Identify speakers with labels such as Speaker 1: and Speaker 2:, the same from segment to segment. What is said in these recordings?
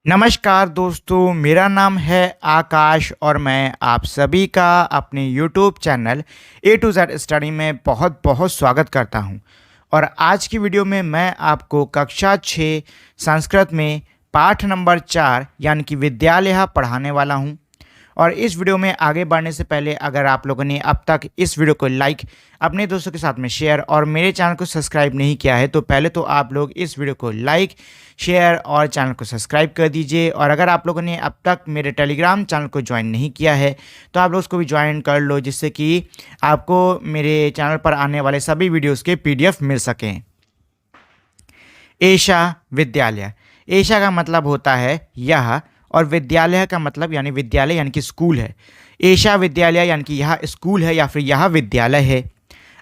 Speaker 1: नमस्कार दोस्तों, मेरा नाम है आकाश और मैं आप सभी का अपने YouTube channel A to Z study में बहुत बहुत स्वागत करता हूं। और आज की वीडियो में मैं आपको कक्षा 6 संस्कृत में पाठ नंबर 4 यानी कि विद्यालय पढ़ाने वाला हूं। और इस वीडियो में आगे बढ़ने से पहले अगर आप लोगों ने अब तक इस वीडियो को लाइक, अपने दोस्तों के साथ में शेयर और मेरे चैनल को सब्सक्राइब नहीं किया है तो पहले तो आप लोग इस वीडियो को लाइक, शेयर और चैनल को सब्सक्राइब कर दीजिए। और अगर आप लोगों ने अब तक मेरे टेलीग्राम चैनल को ज्वाइन नहीं किया है तो आप लोग उसको भी ज्वाइन कर लो, जिससे कि आपको मेरे चैनल पर आने वाले सभी वीडियोज़ के PDF मिल सकें। एषा विद्यालय, एषा का मतलब होता है यह, और विद्यालय का मतलब यानी विद्यालय यानी कि स्कूल है। एषा विद्यालय यानी कि यह स्कूल है या फिर यह विद्यालय है।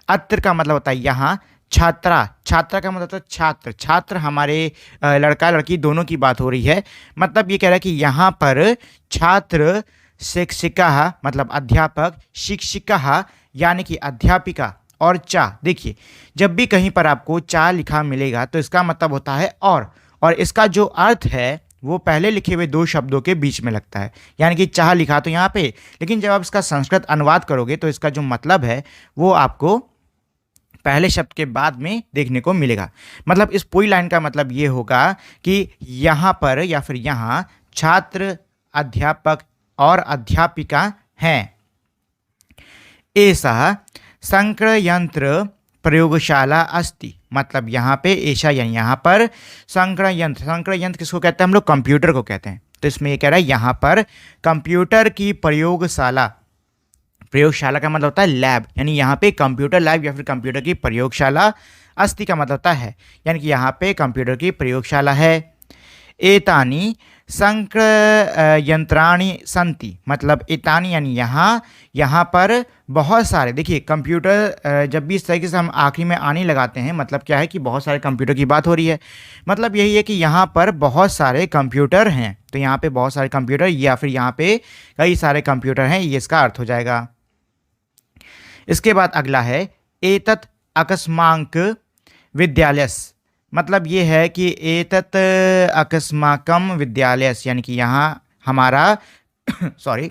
Speaker 1: अत्र का मतलब होता है यहाँ। छात्रा, छात्रा का मतलब होता है छात्र, छात्र हमारे लड़का लड़की दोनों की बात हो रही है। मतलब ये कह रहा है कि यहाँ पर छात्र, शिक्षिका मतलब अध्यापक, शिक्षिका यानी कि अध्यापिका, और चा, देखिए जब भी कहीं पर आपको चा लिखा मिलेगा तो इसका मतलब होता है और इसका जो अर्थ है वो पहले लिखे हुए दो शब्दों के बीच में लगता है। यानी कि चाह लिखा तो यहाँ पे, लेकिन जब आप इसका संस्कृत अनुवाद करोगे तो इसका जो मतलब है वो आपको पहले शब्द के बाद में देखने को मिलेगा। मतलब इस पूरी लाइन का मतलब ये होगा कि यहाँ पर या फिर यहाँ छात्र, अध्यापक और अध्यापिका हैं। ऐसा संक्रयंत्र प्रयोगशाला अस्ति, मतलब यहाँ पे ऐसा यानी यहाँ पर संक्रयंत्र, संक्रयंत्र किसको कहते हैं हम लोग? कंप्यूटर को कहते हैं। तो इसमें ये कह रहा है यहाँ पर कंप्यूटर की प्रयोगशाला, प्रयोगशाला का मतलब होता है लैब, यानी यहाँ पे कंप्यूटर लैब या फिर कंप्यूटर की प्रयोगशाला। अस्ति का मतलब होता है यानी कि यहाँ पे कंप्यूटर की प्रयोगशाला है। एतानी संक्रयंत्राणि सन्ति, मतलब एतानी यानी यहाँ पर बहुत सारे, देखिए कंप्यूटर जब भी इस तरीके से हम आखिरी में आनी लगाते हैं मतलब क्या है कि बहुत सारे कंप्यूटर की बात हो रही है। मतलब यही है कि यहाँ पर बहुत सारे कंप्यूटर हैं, तो यहाँ पे बहुत सारे कंप्यूटर या फिर यहाँ पे कई सारे कंप्यूटर हैं, ये इसका अर्थ हो जाएगा। इसके बाद अगला है एतत् अकस्माक विद्यालयस्, मतलब ये है कि एतत् अकस्माकम विद्यालयस्, यानी कि यहाँ हमारा सॉरी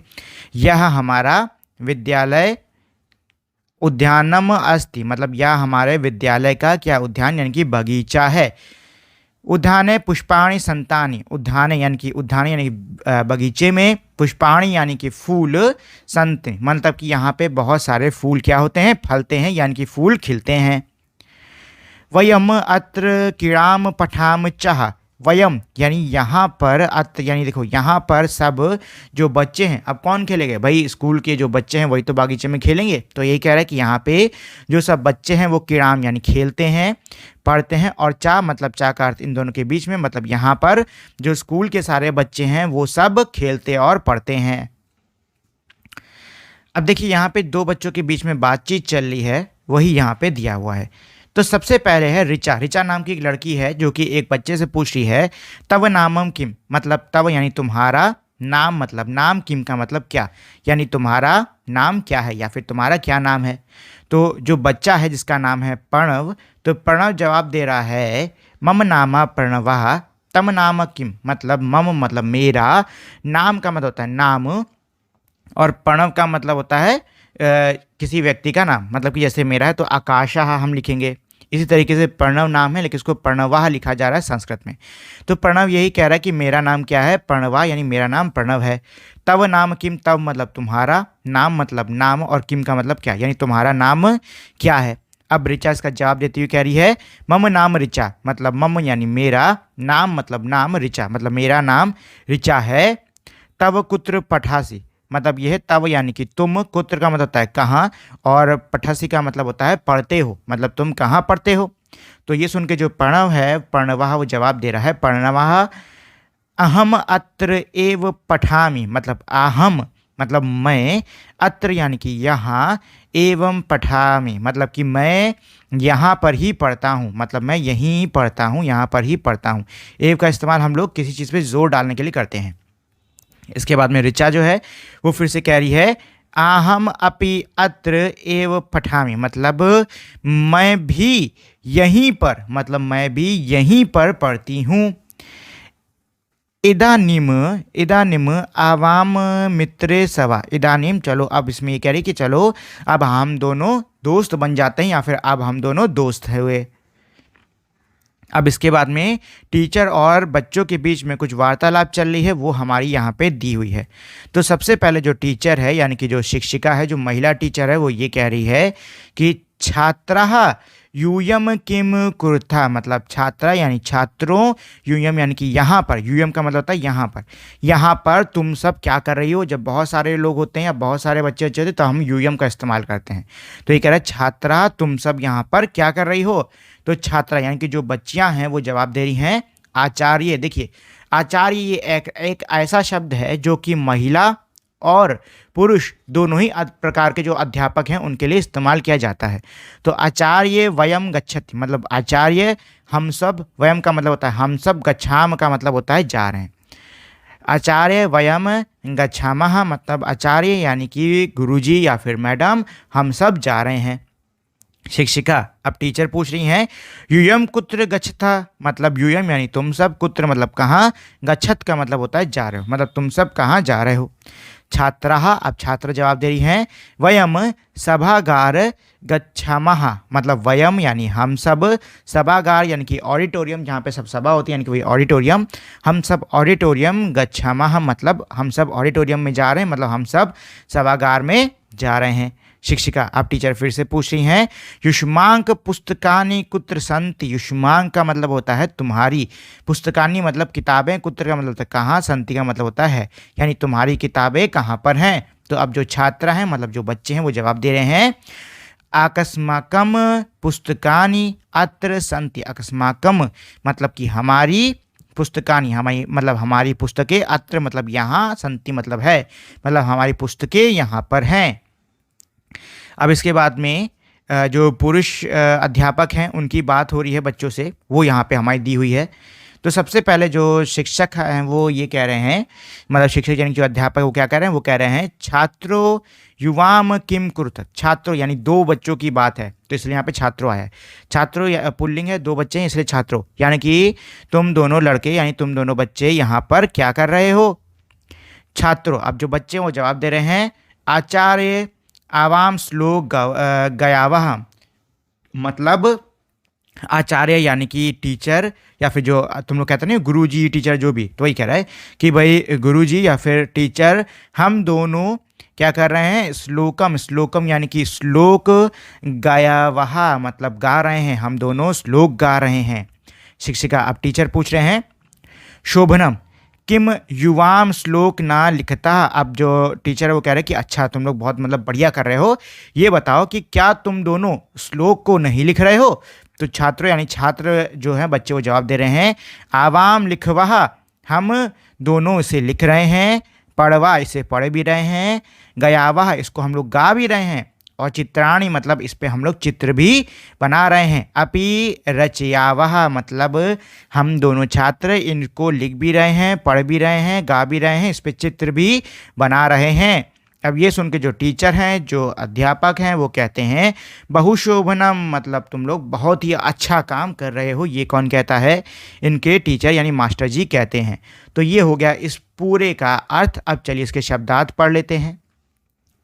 Speaker 1: यह हमारा विद्यालय उद्यानम अस्ति, मतलब यह हमारे विद्यालय का क्या उद्यान यानी कि बगीचा है। उद्याने पुष्पाणि संतानि, उद्याने यानी कि बगीचे में, पुष्पाणि यानी कि फूल, संत मतलब कि यहाँ पे बहुत सारे फूल क्या होते हैं? फलते हैं, यानी कि फूल खिलते हैं। वयम अत्र क्रीड़ाम पठाम चः, वयम यानी यहाँ पर, अत्र यानी देखो यहाँ पर सब जो बच्चे हैं, अब कौन खेलेंगे भाई? स्कूल के जो बच्चे हैं वही तो बागीचे में खेलेंगे। तो यही कह रहा है कि यहाँ पे जो सब बच्चे हैं वो क्रीड़ाम यानी खेलते हैं, पढ़ते हैं, और चा मतलब चा का अर्थ इन दोनों के बीच में, मतलब यहाँ पर जो स्कूल के सारे बच्चे हैं वो सब खेलते और पढ़ते हैं। अब देखिए यहाँ पे दो बच्चों के बीच में बातचीत चल रही है, वही यहाँ पे दिया हुआ है। तो सबसे पहले है ऋचा, ऋचा नाम की एक लड़की है जो कि एक बच्चे से पूछ रही है तव नामम किम, मतलब तव यानी तुम्हारा, नाम मतलब नाम, किम का मतलब क्या, यानी तुम्हारा नाम क्या है या फिर तुम्हारा क्या नाम है। तो जो बच्चा है जिसका नाम है प्रणव, तो प्रणव जवाब दे रहा है मम नामा प्रणवः तम नाम किम, मतलब मम मतलब मेरा, नाम का मतलब होता है नाम, और प्रणव का मतलब होता है किसी व्यक्ति का नाम, मतलब कि जैसे मेरा है तो आकाशः हम लिखेंगे। इसी तरीके से प्रणव नाम है लेकिन इसको प्रणवः लिखा जा रहा है संस्कृत में। तो प्रणव यही कह रहा है कि मेरा नाम क्या है? प्रणवा, यानी मेरा नाम प्रणव है। तव नाम किम, तव मतलब तुम्हारा, नाम मतलब नाम, और किम का मतलब क्या, यानी तुम्हारा नाम क्या है। अब ऋचा इसका जवाब देती हुई कह रही है मम नाम ऋचा, मतलब मम यानी मेरा, नाम मतलब नाम, ऋचा मतलब मेरा नाम ऋचा है। तव कुत्र पठासी, मतलब यह है तव यानी कि तुम, कुत्र का मतलब होता है कहाँ, और पठासी का मतलब होता है पढ़ते हो, मतलब तुम कहाँ पढ़ते हो। तो ये सुन के जो प्रणव है, प्रणवः, वो जवाब दे रहा है प्रणवः अहम अत्र एव पठामि, मतलब अहम मतलब मैं, अत्र यानी कि यहाँ, एवं पठामि मतलब कि मैं यहाँ पर ही पढ़ता हूँ, मतलब मैं यहीं पढ़ता हूँ, यहाँ पर ही पढ़ता हूँ। एव का इस्तेमाल हम लोग किसी चीज़ पे जोर डालने के लिए करते हैं। इसके बाद में ऋचा जो है वो फिर से कह रही है अहम अपि अत्र एव पठामि, मतलब मैं भी यहीं पर, मतलब मैं भी यहीं पर पढ़ती हूँ। इदानीम इदानीम आवाम मित्रे सवा। इदानीम, चलो अब इसमें ये कह रही कि चलो अब हम दोनों दोस्त बन जाते हैं, या फिर अब हम दोनों दोस्त हुए। अब इसके बाद में टीचर और बच्चों के बीच में कुछ वार्तालाप चल रही है, वो हमारी यहाँ पे दी हुई है। तो सबसे पहले जो टीचर है यानी कि जो शिक्षिका है, जो महिला टीचर है, वो ये कह रही है कि छात्राः यूयम किम कुर्था, मतलब छात्रा यानी छात्रों, यूयम यानी कि यहाँ पर, यूयम का मतलब होता है यहाँ पर तुम सब क्या कर रही हो। जब बहुत सारे लोग होते हैं या बहुत सारे बच्चे होते हैं तो हम यूयम का इस्तेमाल करते हैं। तो ये कह रहा है छात्रा तुम सब यहाँ पर क्या कर रही हो। तो छात्रा यानी कि जो बच्चियाँ हैं वो जवाब दे रही हैं आचार्य। देखिए आचार्य ये एक ऐसा शब्द है जो कि महिला और पुरुष दोनों ही प्रकार के जो अध्यापक हैं उनके लिए इस्तेमाल किया जाता है। तो आचार्य वयम गच्छति, मतलब आचार्य हम सब, वयम का मतलब होता है हम सब, गच्छाम का मतलब होता है जा रहे हैं। आचार्य वयम गच्छामः मतलब आचार्य यानी कि गुरुजी या फिर मैडम, हम सब जा रहे हैं। शिक्षिका, अब टीचर पूछ रही हैं यूयम कुत्र गच्छता, मतलब यूयम यानी तुम सब, कुत्र मतलब कहाँ, गच्छत का मतलब होता है जा रहे हो, मतलब तुम सब कहाँ जा रहे हो। छात्राः, अब छात्र जवाब दे रही हैं वयम सभागार गच्छामः, मतलब वयम यानी हम सब, सभागार यानी कि ऑडिटोरियम जहाँ पे सब सभा होती है यानी कि वही ऑडिटोरियम, हम सब ऑडिटोरियम गच्छामः मतलब हम सब ऑडिटोरियम में जा रहे हैं, मतलब हम सब सभागार में जा रहे हैं। शिक्षिका, अब टीचर फिर से पूछ रही हैं युष्मांक पुस्तकानि कुत्र सन्ति। युष्मांक का मतलब होता है तुम्हारी, पुस्तकानि मतलब किताबें, कुत्र का मतलब होता है कहाँ, संति का मतलब होता है यानी तुम्हारी किताबें कहाँ पर हैं। तो अब जो छात्र हैं मतलब जो बच्चे हैं वो जवाब दे रहे हैं आकस्माकम पुस्तकानि अत्र सन्ति। अकस्माकम मतलब कि हमारी, पुस्तकानि हमारी मतलब हमारी पुस्तकें, अत्र मतलब यहाँ, संति मतलब है, मतलब हमारी पुस्तकें यहाँ पर हैं। अब इसके बाद में जो पुरुष अध्यापक हैं उनकी बात हो रही है बच्चों से, वो यहाँ पे हमारी दी हुई है। तो सबसे पहले जो शिक्षक हैं वो ये कह रहे हैं, मतलब शिक्षक यानी जो अध्यापक वो क्या कह रहे हैं, वो कह रहे हैं छात्रों युवाम किम कुरुत। छात्रों यानी दो बच्चों की बात है तो इसलिए यहाँ पे छात्रों आया है। छात्रों पुल्लिंग है, दो बच्चे हैं इसलिए छात्रों, यानी कि तुम दोनों लड़के यानी तुम दोनों बच्चे यहाँ पर क्या कर रहे हो। छात्रों, अब जो बच्चे वो जवाब दे रहे हैं आचार्य आवाम श्लोक गयावह, मतलब आचार्य यानी कि टीचर या फिर जो तुम लोग कहते हैं ना गुरुजी टीचर जो भी, तो वही कह रहा है कि भाई गुरुजी या फिर टीचर हम दोनों क्या कर रहे हैं, श्लोकम, श्लोकम यानी कि श्लोक गायावहा मतलब गा रहे हैं, हम दोनों श्लोक गा रहे हैं। शिक्षिका, अब टीचर पूछ रहे हैं शोभनम किम युवाम श्लोक ना लिखता। अब जो टीचर है वो कह रहे हैं कि अच्छा तुम लोग बहुत मतलब बढ़िया कर रहे हो, ये बताओ कि क्या तुम दोनों श्लोक को नहीं लिख रहे हो। तो छात्र यानी छात्र जो है बच्चे वो जवाब दे रहे हैं आवाम लिखवाहा, हम दोनों इसे लिख रहे हैं, पढ़वा इसे पढ़ भी रहे हैं, गयावाह इसको हम लोग गा भी रहे हैं, और चित्राणी मतलब इस पे हम लोग चित्र भी बना रहे हैं। अपि रचयावह मतलब हम दोनों छात्र इनको लिख भी रहे हैं, पढ़ भी रहे हैं, गा भी रहे हैं, इस पे चित्र भी बना रहे हैं। अब ये सुन के जो टीचर हैं, जो अध्यापक हैं, वो कहते हैं बहुशोभनम मतलब तुम लोग बहुत ही अच्छा काम कर रहे हो। ये कौन कहता है, इनके टीचर यानी मास्टर जी कहते हैं। तो ये हो गया इस पूरे का अर्थ। अब चलिए इसके शब्दार्थ पढ़ लेते हैं।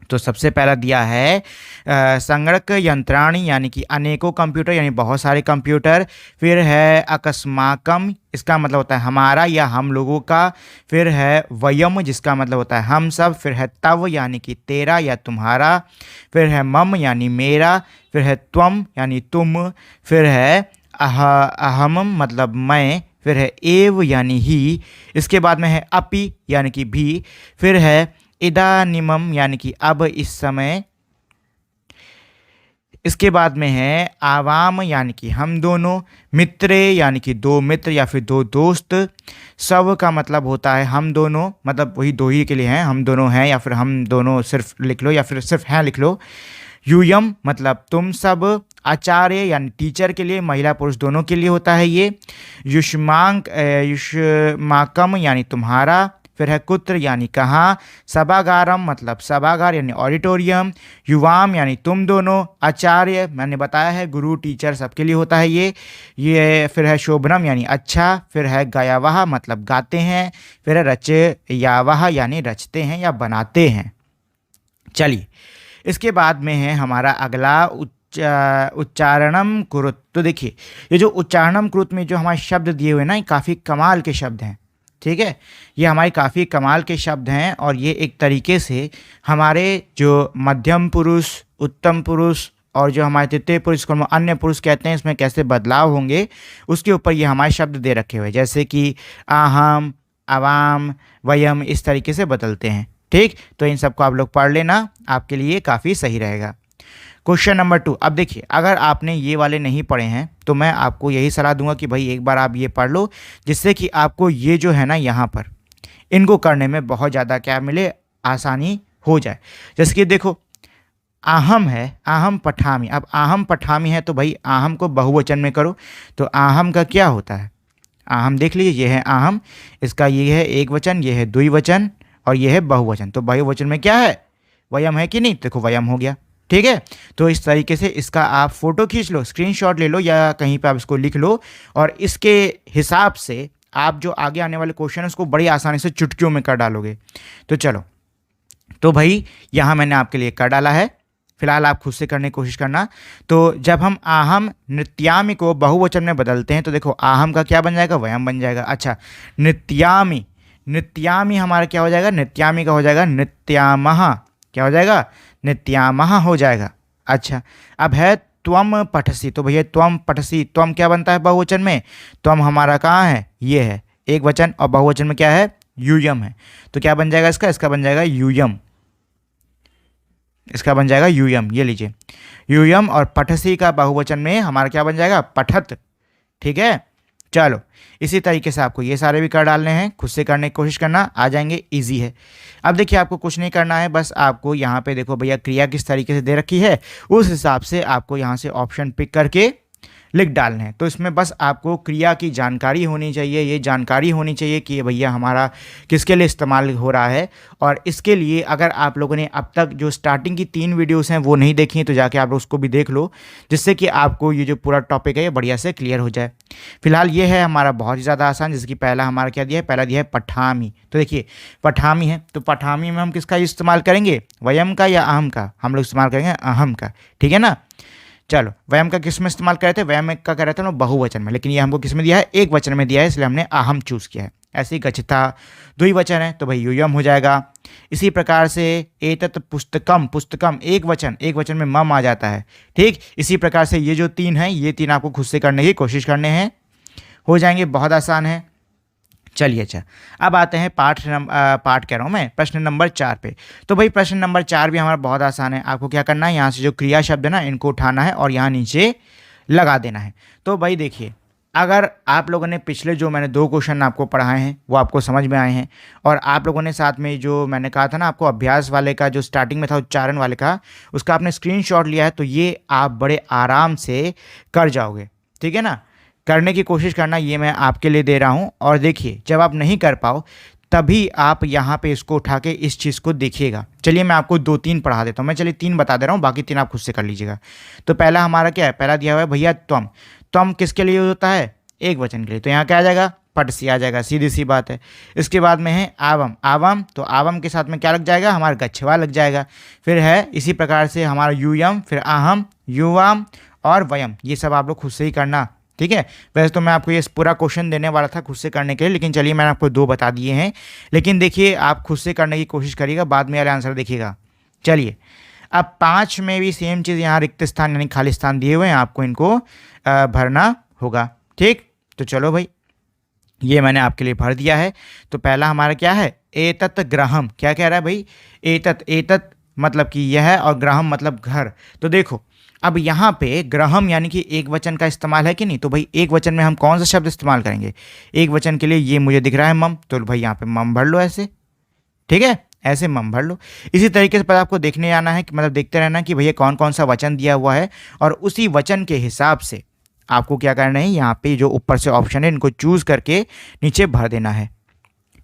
Speaker 1: तो सबसे पहला दिया है संगणक यंत्राणी यानी कि अनेकों कंप्यूटर यानी बहुत सारे कंप्यूटर। फिर है अकस्माकम, इसका मतलब होता है हमारा या हम लोगों का। फिर है वयम जिसका मतलब होता है हम सब। फिर है तव यानी कि तेरा या तुम्हारा। फिर है मम यानी मेरा। फिर है त्वम यानी तुम। फिर है अहम मतलब मैं। फिर है एव यानी ही। इसके बाद में है अपि यानी कि भी। फिर है इदानीमम यानी कि अब, इस समय। इसके बाद में है आवाम यानी कि हम दोनों। मित्रे यानी कि दो मित्र या फिर दो दोस्त। सब का मतलब होता है हम दोनों, मतलब वही दो ही के लिए हैं, हम दोनों हैं या फिर हम दोनों सिर्फ लिख लो या फिर सिर्फ हैं लिख लो। यूयम मतलब तुम सब। आचार्य यानी टीचर के लिए, महिला पुरुष दोनों के लिए होता है ये। युष्माकम यानी तुम्हारा। फिर है कुत्र यानी कहाँ, सभागारम मतलब सभागार यानी ऑडिटोरियम, युवाम यानी तुम दोनों, आचार्य मैंने बताया है गुरु टीचर सबके लिए होता है ये फिर है शोभनम यानी अच्छा, फिर है गायावाह मतलब गाते हैं, फिर है रचयावाह यानी रचते हैं या बनाते हैं। चलिए इसके बाद में है हमारा अगला उच्चारणम कुरुत। तो देखिए ये जो उच्चारणम कुरुत में जो हमारे शब्द दिए हुए ना, ये काफ़ी कमाल के शब्द हैं, ठीक है। ये हमारे काफ़ी कमाल के शब्द हैं और ये एक तरीके से हमारे जो मध्यम पुरुष, उत्तम पुरुष और जो हमारे तृतीय पुरुष को हम अन्य पुरुष कहते हैं, इसमें कैसे बदलाव होंगे उसके ऊपर ये हमारे शब्द दे रखे हुए, जैसे कि आहम, अवाम, वयम, इस तरीके से बदलते हैं, ठीक। तो इन सबको आप लोग पढ़ लेना, आपके लिए काफ़ी सही रहेगा। Question number 2। अब देखिए अगर आपने ये वाले नहीं पढ़े हैं तो मैं आपको यही सलाह दूंगा कि भाई एक बार आप ये पढ़ लो, जिससे कि आपको ये जो है ना यहाँ पर इनको करने में बहुत ज़्यादा क्या मिले, आसानी हो जाए। जैसे कि देखो आहम है, आहम पठामी। अब आहम पठामी है तो भाई आहम को बहुवचन में करो, तो आहम का क्या होता है, आहम देख लीजिए, ये है आहम, इसका ये है एक वचन, ये है द्विवचन और ये है बहुवचन। तो बहुवचन में क्या है, वयम है कि नहीं, देखो वयम हो गया, ठीक है। तो इस तरीके से इसका आप फोटो खींच लो, स्क्रीनशॉट ले लो या कहीं पे आप इसको लिख लो और इसके हिसाब से आप जो आगे आने वाले क्वेश्चन है उसको बड़ी आसानी से चुटकियों में कर डालोगे। तो चलो, तो भाई यहाँ मैंने आपके लिए कर डाला है, फिलहाल आप खुद से करने की कोशिश करना। तो जब हम आहम नृत्यामी को बहुवचन में बदलते हैं तो देखो आहम का क्या बन जाएगा, वयम बन जाएगा। अच्छा नृत्यामी, नृत्यामी हमारा क्या हो जाएगा, नृत्यामी का हो जाएगा नृत्यामः, क्या हो जाएगा, नित्यामः हो जाएगा। अच्छा अब है त्वम पठसी, तो भैया त्वम पठसी, त्वम क्या बनता है बहुवचन में, त्वम हमारा कहाँ है, ये है एक वचन और बहुवचन में क्या है, यूयम है। तो क्या बन जाएगा इसका बन जाएगा यूयम, इसका बन जाएगा यूयम, ये लीजिए यूयम। और पठसी का बहुवचन में हमारा क्या बन जाएगा, पठत, ठीक है। चलो इसी तरीके से आपको ये सारे भी कर डालने हैं, खुद से करने की कोशिश करना, आ जाएंगे, इजी है। अब देखिए आपको कुछ नहीं करना है, बस आपको यहाँ पे देखो भैया क्रिया किस तरीके से दे रखी है, उस हिसाब से आपको यहाँ से ऑप्शन पिक करके लिख डालने हैं। तो इसमें बस आपको क्रिया की जानकारी होनी चाहिए, ये जानकारी होनी चाहिए कि ये भैया हमारा किसके लिए इस्तेमाल हो रहा है। और इसके लिए अगर आप लोगों ने अब तक जो स्टार्टिंग की 3 वीडियोस हैं वो नहीं देखी हैं तो जाके आप उसको भी देख लो, जिससे कि आपको ये जो पूरा टॉपिक है ये बढ़िया से क्लियर हो जाए। फिलहाल ये है हमारा बहुत ही ज़्यादा आसान, जैसे कि पहला हमारा क्या दिया है, पहला दिया है पठामी। तो देखिए पठामी है, तो पठामी में हम किसका इस्तेमाल करेंगे, वयम का या अहम का, हम लोग इस्तेमाल करेंगे अहम का, ठीक है ना। चलो वयम का किस में इस्तेमाल कर रहे थे, वयम का कर रहे थे हम लोग बहुवचन में, लेकिन ये हमको किस में दिया है, एक वचन में दिया है, इसलिए हमने अहम चूज़ किया है। ऐसे ही गच्छता द्विवचन है तो भाई यूयम हो जाएगा। इसी प्रकार से एतत् पुस्तकम, पुस्तकम एक वचन में मम आ जाता है, ठीक। इसी प्रकार से ये जो 3 हैं, ये 3 आपको खुद से करने की कोशिश करने हैं, हो जाएंगे, बहुत आसान है। चलिए अच्छा अब आते हैं पाठ कह रहा हूँ मैं, प्रश्न नंबर 4 पे। तो भाई प्रश्न नंबर 4 भी हमारा बहुत आसान है। आपको क्या करना है, यहाँ से जो क्रिया शब्द है ना इनको उठाना है और यहाँ नीचे लगा देना है। तो भाई देखिए अगर आप लोगों ने पिछले जो मैंने 2 क्वेश्चन आपको पढ़ाए हैं वो आपको समझ में आए हैं, और आप लोगों ने साथ में जो मैंने कहा था ना आपको अभ्यास वाले का जो स्टार्टिंग में था उच्चारण वाले का, उसका आपने स्क्रीनशॉट लिया है, तो ये आप बड़े आराम से कर जाओगे, ठीक है ना। करने की कोशिश करना, ये मैं आपके लिए दे रहा हूँ। और देखिए जब आप नहीं कर पाओ तभी आप यहाँ पे इसको उठा के इस चीज़ को देखिएगा। चलिए मैं आपको 2-3 पढ़ा देता हूँ, मैं चलिए 3 बता दे रहा हूँ, बाकी 3 आप खुद से कर लीजिएगा। तो पहला हमारा क्या है, पहला दिया हुआ है भैया त्वम, त्वम किसके लिए होता है, एक वचन के लिए, तो यहाँ क्या आ जाएगा, पटसी आ जाएगा, सीधी सी बात है। इसके बाद में है आवम, आवम तो आवम के साथ में क्या लग जाएगा, हमारा गच्छवा लग जाएगा। फिर है इसी प्रकार से हमारा यूयम, फिर आहम, युवाम और वयम, ये सब आप लोग खुद से ही करना, ठीक है। वैसे तो मैं आपको ये पूरा क्वेश्चन देने वाला था खुद से करने के लिए, लेकिन चलिए मैंने आपको 2 बता दिए हैं, लेकिन देखिए आप खुद से करने की कोशिश करिएगा, बाद में वाले आंसर देखिएगा। चलिए अब 5 में भी सेम चीज़, यहाँ रिक्त स्थान यानी खाली स्थान दिए हुए हैं, आपको इनको भरना होगा, ठीक। तो चलो भाई ये मैंने आपके लिए भर दिया है। तो पहला हमारा क्या है, एतत् ग्रहम, क्या कह रहा है भाई, एतत्, एतत् मतलब कि यह है और ग्रहम मतलब घर। तो देखो अब यहाँ पे ग्रहम यानी कि एक वचन का इस्तेमाल है कि नहीं, तो भाई एक वचन में हम कौन सा शब्द इस्तेमाल करेंगे, एक वचन के लिए ये मुझे दिख रहा है मम, तो भाई यहाँ पे मम भर लो ऐसे, ठीक है, ऐसे मम भर लो। इसी तरीके से पर आपको देखने आना है कि मतलब देखते रहना कि भैया कौन कौन सा वचन दिया हुआ है, और उसी वचन के हिसाब से आपको क्या करना है, यहाँ पे जो ऊपर से ऑप्शन है इनको चूज़ करके नीचे भर देना है,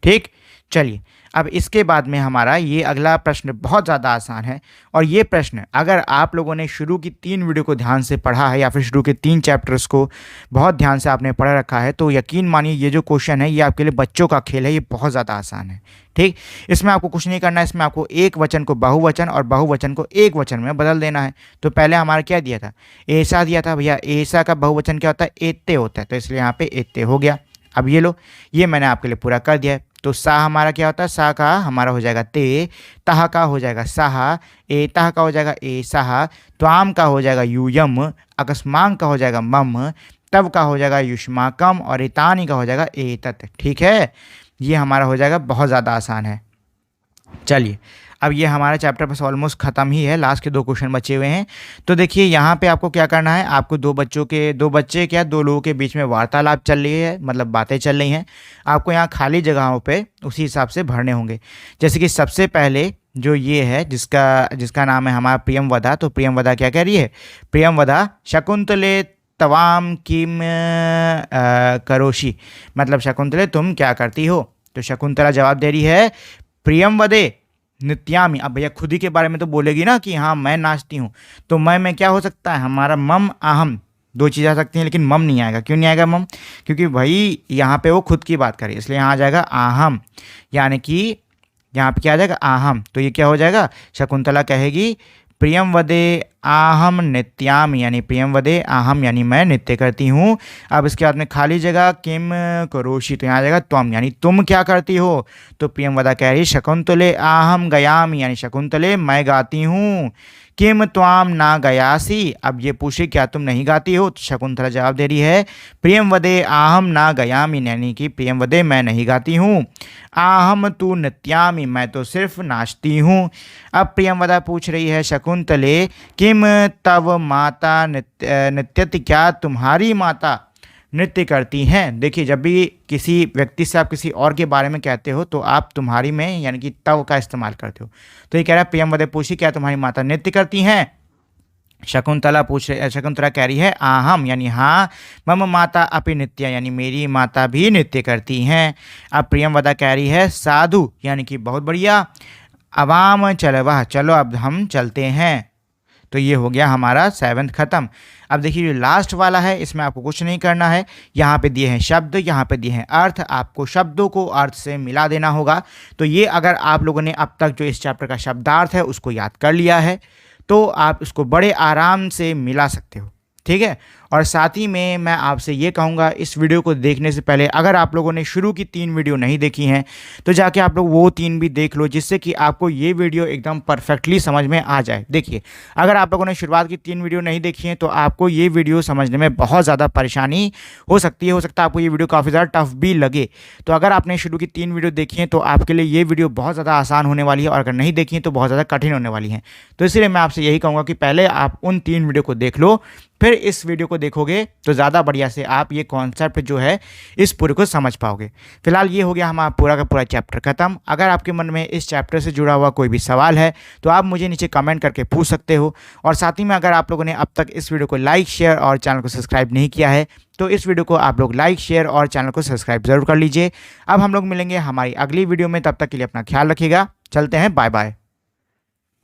Speaker 1: ठीक। चलिए, अब इसके बाद में हमारा ये अगला प्रश्न बहुत ज़्यादा आसान है, और ये प्रश्न अगर आप लोगों ने शुरू की 3 वीडियो को ध्यान से पढ़ा है या फिर शुरू के 3 चैप्टर्स को बहुत ध्यान से आपने पढ़ रखा है, तो यकीन मानिए ये जो क्वेश्चन है ये आपके लिए बच्चों का खेल है, ये बहुत ज़्यादा आसान है। ठीक, इसमें आपको कुछ नहीं करना है, इसमें आपको एक वचन को बहुवचन और बहुवचन को एक वचन में बदल देना है। तो पहले हमारा क्या दिया था, ऐसा दिया था भैया, ऐसा का बहुवचन क्या होता है, एत्ते होता है, तो इसलिए यहाँ पे एत्ते हो गया। अब ये लो, ये मैंने आपके लिए पूरा कर दिया है। तो सा हमारा क्या होता है, सा का हमारा हो जाएगा ते, तह का हो जाएगा साहा, ए तह का हो जाएगा ए साहा, त्वाम का हो जाएगा यूयम, अकस्मांग का हो जाएगा मम, तब का हो जाएगा युष्माकम, और इतानी का हो जाएगा एतत। ठीक है, ये हमारा हो जाएगा, बहुत ज़्यादा आसान है। चलिए, अब ये हमारा चैप्टर बस ऑलमोस्ट ख़त्म ही है, लास्ट के 2 क्वेश्चन बचे हुए हैं। तो देखिए यहाँ पे आपको क्या करना है, आपको दो लोगों के बीच में वार्तालाप चल रही है, मतलब बातें चल रही हैं। आपको यहाँ खाली जगहों पे उसी हिसाब से भरने होंगे। जैसे कि सबसे पहले जो ये है जिसका नाम है हमारा प्रियमवदा, तो प्रियमवदा क्या कह रही है, प्रियमवदा शकुंतले तवाम किम करोशी, मतलब शकुंतले तुम क्या करती हो। तो शकुंतला जवाब दे रही है प्रियमवदे नित्यामी। अब भैया खुद ही के बारे में तो बोलेगी ना कि हाँ मैं नाचती हूँ, तो मैं में क्या हो सकता है, हमारा मम आहम, 2 चीज़ें आ सकती हैं, लेकिन मम नहीं आएगा। क्यों नहीं आएगा मम, क्योंकि भाई यहाँ पे वो खुद की बात करी, इसलिए यहाँ आ जाएगा आहम, यानी कि यहाँ पे क्या आ जाएगा आहम। तो ये क्या हो जाएगा, शकुंतला कहेगी प्रियमवदे आहम नित्यामी, यानी प्रियमवदे आहम यानी मैं नृत्य करती हूँ। अब इसके बाद में खाली जगह किम करोशी, तो यहाँ आ जाएगा त्वम, यानी तुम क्या करती हो। तो प्रियमवदा कह रही शकुंतले आहम गयामी, यानी शकुंतले मैं गाती हूँ। किम त्वाम ना गयासी, अब ये पूछे क्या तुम नहीं गाती हो, तो शकुंतला जवाब दे रही है प्रियमवदे आहम ना गयामी, यानी कि प्रियमवदे मैं नहीं गाती हूँ। आहम तू नृत्यामी, मैं तो सिर्फ नाचती हूँ। अब प्रियमवदा पूछ रही है शकुंतले किम तव माता नृत्यति, क्या तुम्हारी माता नृत्य करती हैं। देखिए जब भी किसी व्यक्ति से आप किसी और के बारे में कहते हो तो आप तुम्हारी में यानी कि तव का इस्तेमाल करते हो। तो ये कह रहा है प्रियमवदे पूछी क्या तुम्हारी माता नृत्य करती हैं। शकुंतला कह रही है आहम, यानी हाँ, मम माता अपि नृत्य, यानी मेरी माता भी नृत्य करती हैं। अब प्रियमवदा कह रही है साधु, यानी कि बहुत बढ़िया। अवाम चलवा, चलो अब हम चलते हैं। तो ये हो गया हमारा 7th खत्म। अब देखिए जो लास्ट वाला है इसमें आपको कुछ नहीं करना है। यहाँ पे दिए हैं शब्द, यहाँ पे दिए हैं अर्थ, आपको शब्दों को अर्थ से मिला देना होगा। तो ये अगर आप लोगों ने अब तक जो इस चैप्टर का शब्दार्थ है उसको याद कर लिया है तो आप इसको बड़े आराम से मिला सकते हो। ठीक है, और साथ ही में मैं आपसे ये कहूँगा इस वीडियो को देखने से पहले अगर आप लोगों ने शुरू की 3 वीडियो नहीं देखी हैं तो जाके आप लोग वो 3 भी देख लो, जिससे कि आपको ये वीडियो एकदम परफेक्टली समझ में आ जाए। देखिए अगर आप लोगों ने शुरुआत की 3 वीडियो नहीं देखी हैं तो आपको ये वीडियो समझने में बहुत ज़्यादा परेशानी हो सकती है आपको ये वीडियो काफ़ी ज़्यादा टफ भी लगे। तो अगर आपने शुरू की 3 वीडियो देखी हैं तो आपके लिए ये वीडियो बहुत ज़्यादा आसान होने वाली है, और अगर नहीं देखी हैं तो बहुत ज़्यादा कठिन होने वाली हैं। तो इसलिए मैं आपसे यही कहूँगा कि पहले आप उन 3 वीडियो को देख लो, फिर इस वीडियो को देखोगे तो ज़्यादा बढ़िया से आप ये कॉन्सेप्ट जो है इस पूरे को समझ पाओगे। फिलहाल ये हो गया हमारा पूरा का पूरा चैप्टर खत्म। अगर आपके मन में इस चैप्टर से जुड़ा हुआ कोई भी सवाल है तो आप मुझे नीचे कमेंट करके पूछ सकते हो। और साथ ही में अगर आप लोगों ने अब तक इस वीडियो को लाइक, शेयर और चैनल को सब्सक्राइब नहीं किया है तो इस वीडियो को आप लोग लाइक, शेयर और चैनल को सब्सक्राइब ज़रूर कर लीजिए। अब हम लोग मिलेंगे हमारी अगली वीडियो में, तब तक के लिए अपना ख्याल रखिएगा। चलते हैं, बाय बाय।